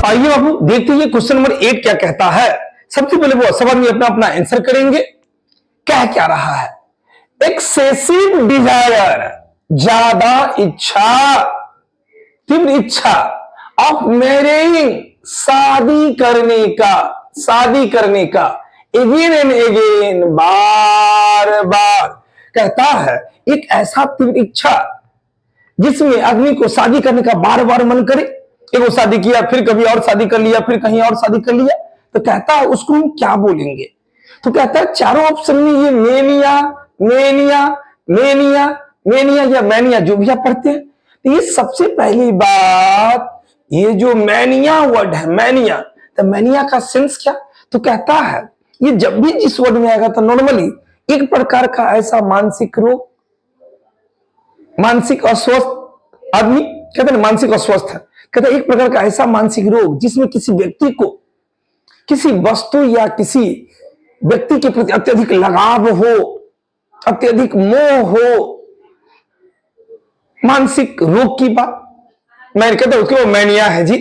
आइए बाबू देखते हैं क्वेश्चन नंबर 8 क्या कहता है। सबसे पहले वो सब आदमी अपना अपना आंसर करेंगे। क्या रहा है? एक्सेसिव डिजायर, ज्यादा इच्छा, तीव्र इच्छा ऑफ मैरिंग, शादी करने का अगेन एंड अगेन, बार बार। कहता है एक ऐसा तीव्र इच्छा जिसमें आदमी को शादी करने का बार बार मन करे। एक वो शादी किया, फिर कभी और शादी कर लिया, फिर कहीं और शादी कर लिया, तो कहता है उसको हम क्या बोलेंगे? तो कहता है चारों ऑप्शन में ये मेनिया मेनिया मेनिया मेनिया या मैनिया जो भी आप पढ़ते हैं, तो ये सबसे पहली बात, ये जो मैनिया वर्ड है, मैनिया, तो मैनिया का सेंस क्या? तो कहता है ये जब भी जिस वर्ड में आएगा तो नॉर्मली एक प्रकार का ऐसा मानसिक रोग, मानसिक अस्वस्थ आदमी, कहते हैं मानसिक अस्वस्थ है, कहते हैं एक प्रकार का ऐसा मानसिक रोग जिसमें किसी व्यक्ति को किसी वस्तु या किसी व्यक्ति के प्रति अत्यधिक लगाव हो, अत्यधिक मोह हो, मानसिक रोग की बात मैं कहता हूं उसको मैनिया है जी।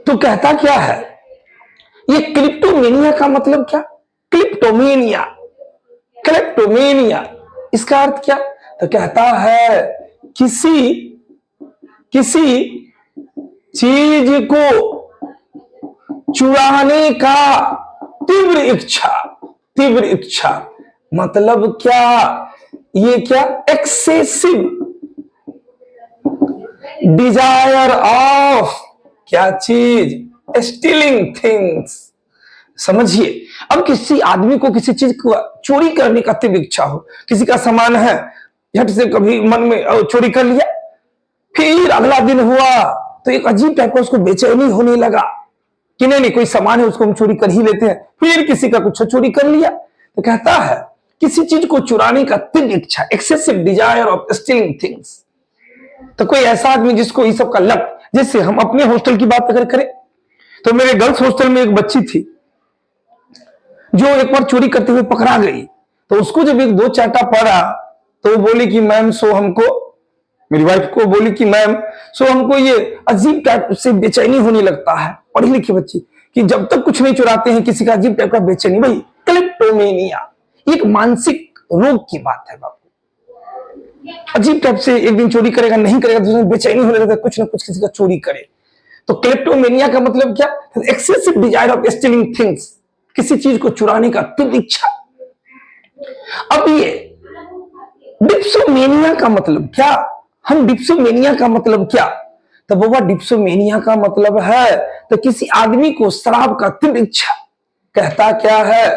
तो कहता क्या है ये क्लिप्टोमेनिया का मतलब क्या? क्लिप्टोमेनिया, क्लिप्टोमेनिया इसका अर्थ क्या? तो कहता है किसी चीज को चुराने का तीव्र इच्छा मतलब क्या? ये क्या? एक्सेसिव डिजायर ऑफ क्या चीज? Stealing things. समझिए, अब किसी आदमी को किसी चीज को चोरी करने का तीव्र इच्छा हो, किसी का सामान है, झट से कभी मन में चोरी कर लिया, फिर अगला दिन हुआ तो एक अजीब टाइप का उसको बेचैनी होने लगा कि नहीं कोई सामान है उसको हम चोरी कर ही लेते हैं, फिर किसी का कुछ चोरी कर लिया। तो कहता है किसी चीज को चुराने का तीव्र इच्छा, excessive desire of stealing things. तो कोई ऐसा आदमी जिसको ये सब का लत, जैसे हम अपने हॉस्टल की बात अगर करें तो मेरे गर्ल्स हॉस्टल में एक बच्ची थी जो एक बार चोरी करते हुए पकड़ा गई। तो उसको जब एक दो चाटा पड़ा तो वो बोली कि मैम सो हमको, मेरी वाइफ को बोली कि मैम सो हमको ये अजीब टाइप से बेचैनी होने लगता है, पढ़ी लिखी बच्ची, कि जब तक कुछ नहीं चुराते हैं किसी का अजीब टाइप का बेचैनी। भाई क्लिप्टोमेनिया एक मानसिक रोग की बात है बाबू। अजीब टाइप से एक दिन चोरी करेगा, नहीं करेगा, दूसरे दिन बेचैनी होने लगता है, कुछ ना कुछ किसी का चोरी करे। तो क्लिप्टोमेनिया का मतलब क्या? Excessive desire of stealing things, किसी चीज को चुराने का तीव्र इच्छा। अब ये डिप्सोमेनिया का मतलब क्या? हम डिप्सोमेनिया का मतलब क्या? तो बाबा डिप्सोमेनिया का मतलब है तो किसी आदमी को शराब का तीव्र इच्छा। कहता क्या है?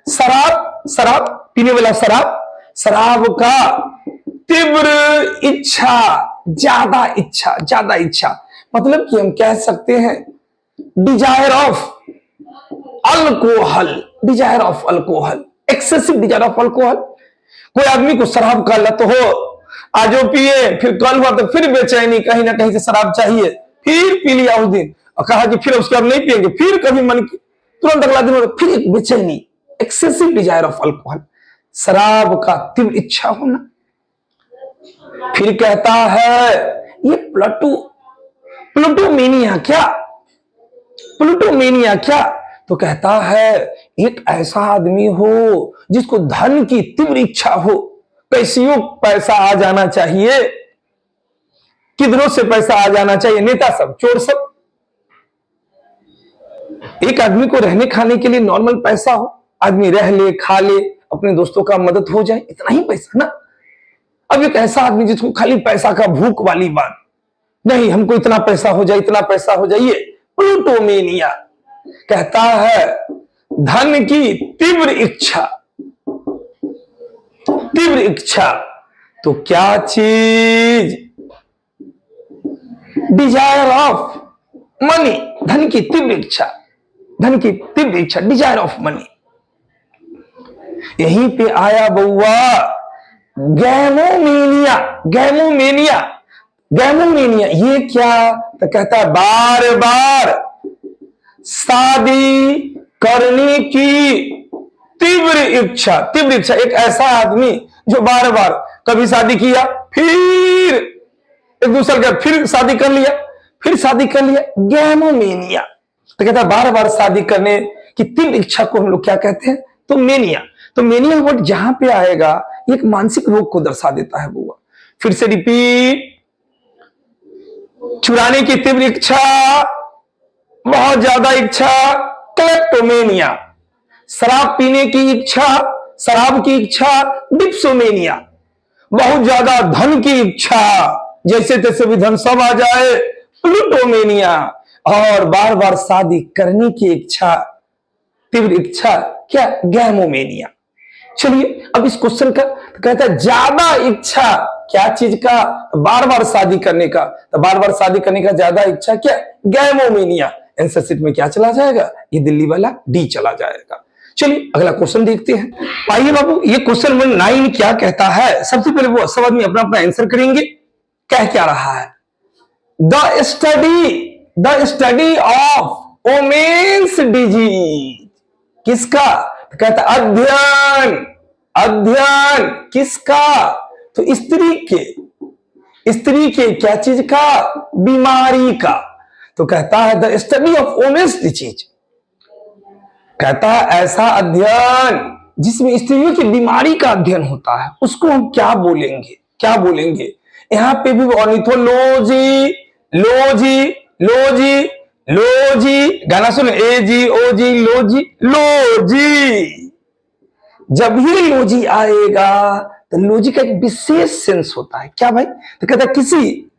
शराब पीने वाला शराब का तीव्र इच्छा, ज्यादा इच्छा मतलब कि हम कह सकते हैं desire of alcohol, excessive desire of alcohol. कोई आदमी को शराब का लत हो, आज वो पिए, फिर कल हुआ तो फिर बेचैनी, कहीं ना कहीं से शराब चाहिए, फिर पी लिया उस दिन और कहा कि फिर उसके बाद नहीं पिएंगे, फिर कभी मन की, तुरंत अगला दिन फिर एक बेचैनी, एक्सेसिव डिजायर ऑफ अल्कोहल, शराब का तीव्र इच्छा होना। फिर कहता है ये प्लूटोमेनिया क्या? तो कहता है एक ऐसा आदमी हो जिसको धन की तीव्र इच्छा हो, कैसियों पैसा आ जाना चाहिए, किधरों से पैसा आ जाना चाहिए, नेता सब, चोर सब। एक आदमी को रहने खाने के लिए नॉर्मल पैसा हो, आदमी रह ले, खा ले, अपने दोस्तों का मदद हो जाए, इतना ही पैसा ना। अब एक ऐसा आदमी जिसको खाली पैसा का भूख वाली बात, नहीं हमको इतना पैसा हो जाए, ये प्लूटोमेनिया। कहता है धन की तीव्र इच्छा तो क्या चीज? डिजायर ऑफ मनी, धन की तीव्र इच्छा, डिजायर ऑफ मनी। यहीं पे आया बउआ गैमोमेनिया। ये क्या? तो कहता है बार बार शादी करने की तीव्र इच्छा। एक ऐसा आदमी जो बार बार कभी शादी किया, फिर एक दूसरे का फिर शादी कर लिया, फिर शादी कर लिया, गैमोमेनिया। तो कहता है बार बार शादी करने की तीव्र इच्छा को हम लोग क्या कहते हैं, तो मेनिया। तो मेनिया वर्ड जहां पे आएगा एक मानसिक रोग को दर्शा देता है बुआ। फिर से रिपीट, चुराने की तीव्र इच्छा, बहुत ज्यादा इच्छा, क्लेप्टोमेनिया। शराब पीने की इच्छा, शराब की इच्छा, डिप्सोमेनिया। बहुत ज्यादा धन की इच्छा, जैसे तैसे भी धन सब आ जाए, प्लूटोमेनिया। और बार बार शादी करने की इच्छा, तीव्र इच्छा, क्या, गैमोमेनिया। चलिए अब इस क्वेश्चन का तो कहता है ज्यादा इच्छा क्या चीज का, बार बार शादी करने का। तो बार बार शादी करने का ज्यादा इच्छा क्या, गैमोमेनिया। आंसर शीट में क्या चला जाएगा, ये दिल्ली वाला डी चला जाएगा। चलिए अगला क्वेश्चन देखते हैं। आइए बाबू, ये क्वेश्चन नंबर 9 क्या कहता है। सबसे पहले वो सब आदमी अपना अपना आंसर करेंगे। कह क्या रहा है, the study of women's disease. किसका, तो कहता अध्ययन, अध्ययन किसका, तो स्त्री के क्या चीज का, बीमारी का। तो कहता है the study of women's disease, कहता है ऐसा अध्ययन जिसमें स्त्रियों की बीमारी का अध्ययन होता है, उसको हम क्या बोलेंगे, क्या बोलेंगे। यहां पे भी ऑर्निथोलॉजी, लोजी, लोजी, लोजी, गाना सुनो, ए जी ओ जी, लोजी, लोजी। जब ही लोजी आएगा तो लोजी का एक विशेष सेंस होता है, क्या भाई, तो कहता है किसी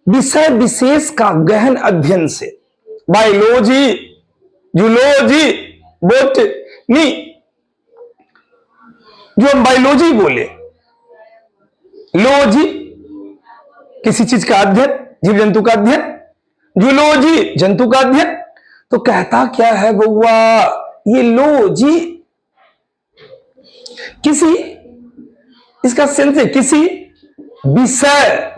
विषय विशेष का गहन अध्ययन से, बायोलॉजी, जूलॉजी, बोटनी, जो हम बायोलॉजी बोले, लोजी किसी चीज का अध्ययन, जीव जंतु का अध्ययन, जूलॉजी जंतु का अध्ययन। तो कहता क्या है बउआ, ये लोजी किसी, इसका सेंस है किसी विषय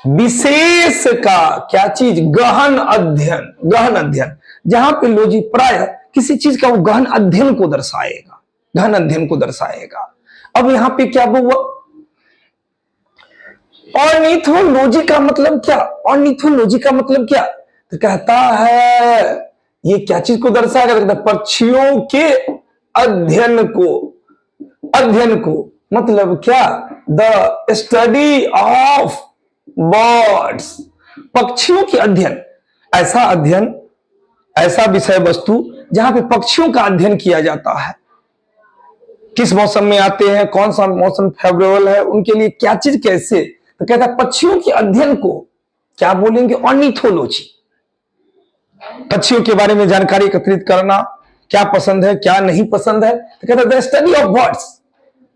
विशेष का क्या चीज, गहन अध्ययन, गहन अध्ययन। जहां पे लोजी प्राय किसी चीज का वो गहन अध्ययन को दर्शाएगा, गहन अध्ययन को दर्शाएगा। अब यहां पे क्या हुआ, ऑर्निथोलॉजी का मतलब क्या, ऑर्निथोलॉजी का मतलब क्या, तो कहता है ये क्या चीज को दर्शाएगा, कहता है पक्षियों के अध्ययन को, अध्ययन को मतलब क्या, द स्टडी ऑफ बर्ड्स, पक्षियों के अध्ययन। ऐसा अध्ययन, ऐसा विषय वस्तु जहां पे पक्षियों का अध्ययन किया जाता है, किस मौसम में आते हैं, कौन सा मौसम फेवरेबल है उनके लिए, क्या चीज कैसे। तो कहता है पक्षियों के अध्ययन को क्या बोलेंगे, ऑर्निथोलॉजी। पक्षियों के बारे में जानकारी एकत्रित करना, क्या पसंद है क्या नहीं पसंद है, तो कहता है द स्टडी ऑफ बर्ड्स,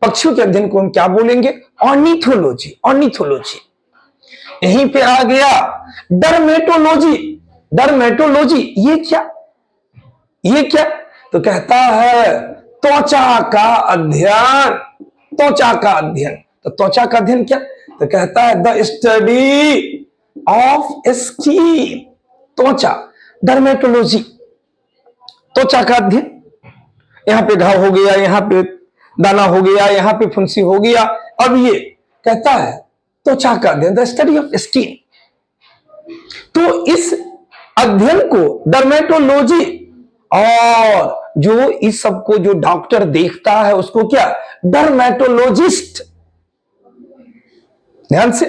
पक्षियों के अध्ययन को हम क्या बोलेंगे, ऑर्निथोलॉजी, ऑर्निथोलॉजी। यहीं पे आ गया डर्मेटोलॉजी, डर्मेटोलॉजी ये क्या, ये क्या, तो कहता है त्वचा का अध्ययन, त्वचा का अध्ययन। तो त्वचा का अध्ययन क्या, तो कहता है द स्टडी ऑफ स्किन, त्वचा, डर्मेटोलॉजी, त्वचा का अध्ययन। यहां पे घाव हो गया, यहां पे दाना हो गया, यहां पे फुंसी हो गया, अब ये कहता है त्वचा का अध्ययन, द स्टडी ऑफ स्किन। तो इस अध्ययन को डर्मेटोलॉजी, और जो इस सब को जो डॉक्टर देखता है उसको क्या, डर्मेटोलॉजिस्ट। ध्यान से,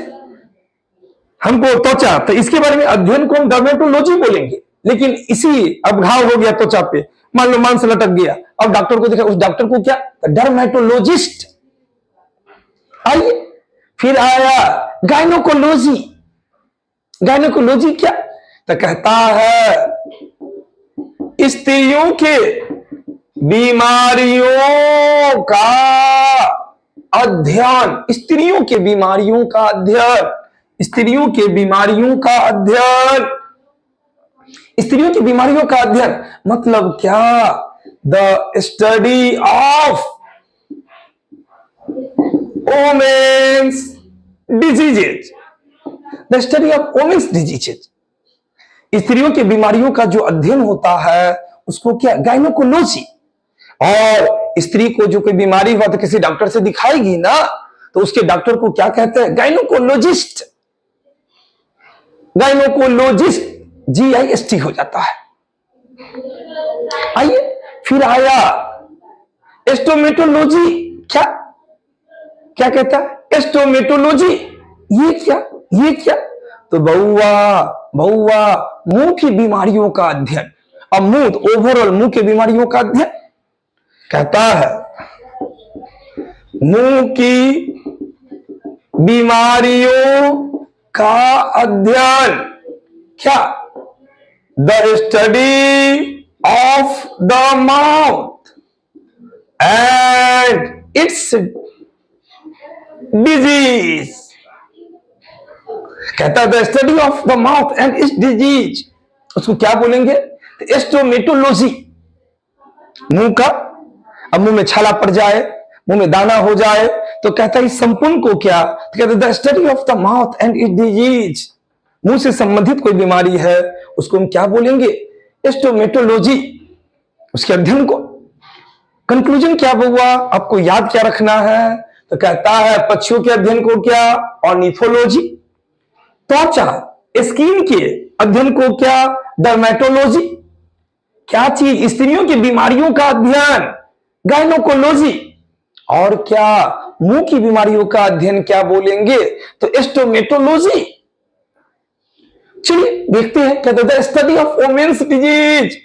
हमको त्वचा, तो इसके बारे में अध्ययन को हम डर्मेटोलॉजी बोलेंगे। लेकिन इसी, अब घाव हो गया त्वचा पे, मान लो मांस लटक गया, अब डॉक्टर को देखा, उस डॉक्टर को क्या, डर्मेटोलॉजिस्ट। आइए फिर आया गायनोकोलॉजी, गायनोकोलॉजी क्या, तो कहता है स्त्रियों के बीमारियों का अध्ययन, स्त्रियों के बीमारियों का अध्ययन, स्त्रियों के बीमारियों का अध्ययन, स्त्रियों की बीमारियों का अध्ययन मतलब क्या, the study of women's diseases, the study of women's diseases. स्त्रियों की बीमारियों का जो अध्ययन होता है उसको क्या, गायनोकोलॉजी। और स्त्री को जो कोई बीमारी हुआ तो किसी डॉक्टर से दिखाएगी ना, तो उसके डॉक्टर को क्या कहते हैं, गायनोकोलॉजिस्ट। गायनोकोलॉजिस्ट, GIST हो जाता है। आइए फिर आया एस्टोमेटोलॉजी। क्या क्या कहता है? एस्टोमेटोलॉजी। ये क्या? तो बहुआ मुंह की बीमारियों का अध्ययन। अब मुंह तो ओवरऑल मुंह की बीमारियों का अध्ययन कहता है, मुंह की बीमारियों का अध्ययन। क्या? The study of the mouth and it's disease. कहता है the study of the mouth and it's disease. उसको क्या बोलेंगे? एस्टोमेटोलॉजी। मुंह का, अब मुंह में छाला पड़ जाए, मुंह में दाना हो जाए, तो कहता है इस संपूर्ण को क्या? तो कहता है the study of the mouth and it's disease. मुंह से संबंधित कोई बीमारी है, उसको हम क्या बोलेंगे? एस्टोमेटोलॉजी। उसके अध्ययन को। कंक्लूजन क्या हुआ? आपको याद क्या रखना है? तो कहता है पक्षियों के अध्ययन को क्या? ऑर्निथोलॉजी। त्वचा, स्किन के अध्ययन को क्या? डर्मेटोलॉजी। क्या चीज? स्त्रियों की बीमारियों का अध्ययन, गायनोकोलॉजी। और क्या? मुंह की बीमारियों का अध्ययन क्या बोलेंगे? तो एस्टोमेटोलॉजी। चलिए देखते हैं, कहते the study of women's disease.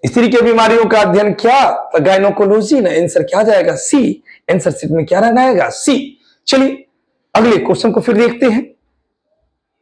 स्त्री की बीमारियों का अध्ययन क्या? तो गायनोकोलॉजी ना। आंसर क्या जाएगा? सी। आंसर शीट में क्या रहना है? सी। चलिए अगले क्वेश्चन को फिर देखते हैं।